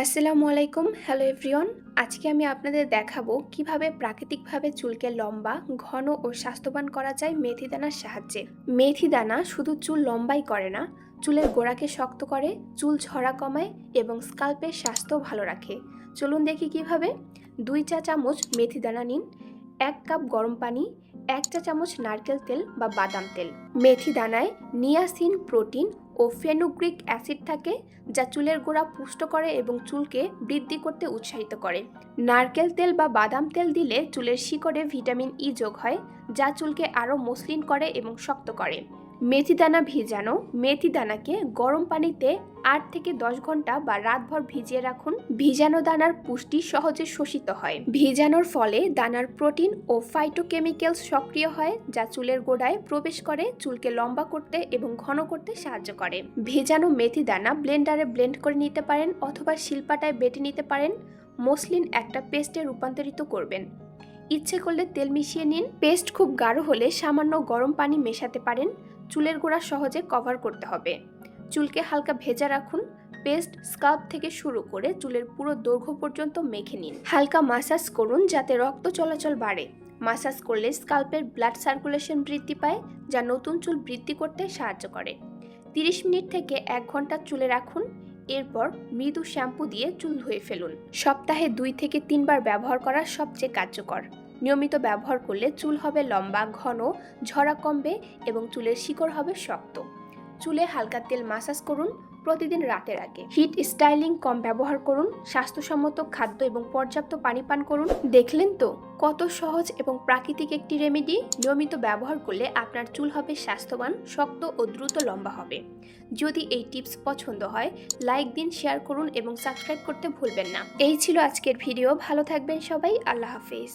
আসসালামু আলাইকুম। Hello everyone. আজকে আমি আপনাদের দেখাবো কিভাবে প্রাকৃতিকভাবে চুলকে লম্বা, ঘন ও স্বাস্থ্যবান করা যায় মেথি দানার সাহায্যে। মেথি দানা শুধু চুল লম্বাই করে না, চুলের গোড়াকে শক্ত করে, চুল ঝরা কমায় এবং স্কাল্পের স্বাস্থ্য ভালো রাখে। চলুন দেখি কিভাবে। 2 চা চামচ মেথি দানা নিন, 1 কাপ গরম পানি, 1 চা চামচ নারকেল তেল বা বাদাম তেল। মেথি দানায় নিয়াসিন, প্রোটিন ও ফেনুগ্রিক অ্যাসিড থাকে, যা চুলের গোড়া পুষ্ট করে এবং চুলকে বৃদ্ধি করতে উৎসাহিত করে। নারকেল তেল বা বাদাম তেল দিলে চুলের শিকড়ে ভিটামিন ই যোগ হয়, যা চুলকে আরও মসৃণ করে এবং শক্ত করে। মেথি দানা ভিজানো। মেথি দানাকে গরম পানিতে 8 থেকে 10 ঘন্টা বা রাতভর ভিজিয়ে রাখুন। ভিজানো দানার পুষ্টি সহজে শোষিত হয়। ভিজানোর ফলে দানার প্রোটিন ও ফাইটোকেমিক্যালস সক্রিয় হয়, যা চুলের গোড়ায় প্রবেশ করে চুলকে লম্বা করতে এবং ঘন করতে সাহায্য করে। ভেজানো মেথি দানা ব্লেন্ডারে ব্লেন্ড করে নিতে পারেন অথবা শিলপাটায় বেটে নিতে পারেন। মসৃণ একটা পেস্টে রূপান্তরিত করবেন। ইচ্ছে করলে তেল মিশিয়ে নিন। পেস্ট খুব গাঢ় হলে সামান্য গরম পানি মেশাতে পারেন। চুলের গোড়া সহজে কভার করতে হবে। চুলকে হালকা ভেজা রাখুন। পেস্ট স্কাল্প থেকে শুরু করে চুলের পুরো দৈর্ঘ্য পর্যন্ত মেখে নিন। হালকা মাসাজ করুন যাতে রক্ত চলাচল বাড়ে। মাসাজ করলে স্কাল্পের ব্লাড সার্কুলেশন বৃদ্ধি পায়, যা নতুন চুল বৃদ্ধি করতে সাহায্য করে। 30 মিনিট থেকে 1 ঘন্টা চুলে রাখুন। এরপর মৃদু শ্যাম্পু দিয়ে চুল ধুয়ে ফেলুন। সপ্তাহে 2 থেকে 3 বার ব্যবহার করা সবচেয়ে কার্যকর। নিয়মিত ব্যবহার করলে চুল হবে লম্বা, ঘন, ঝরা কমবে এবং চুলের শিকড় হবে শক্ত। চুলে হালকা তেল মাসাজ করুন প্রতিদিন রাতের আগে। হিট স্টাইলিং কম ব্যবহার করুন। স্বাস্থ্যসম্মত খাদ্য এবং পর্যাপ্ত পানি পান করুন। দেখলেন তো কত সহজ এবং প্রাকৃতিক একটি রেমেডি। নিয়মিত ব্যবহার করলে আপনার চুল হবে স্বাস্থ্যবান, শক্ত ও দ্রুত লম্বা হবে। যদি এই টিপস পছন্দ হয়, লাইক দিন, শেয়ার করুন এবং সাবস্ক্রাইব করতে ভুলবেন না। এই ছিল আজকের ভিডিও। ভালো থাকবেন সবাই। আল্লাহ হাফেজ।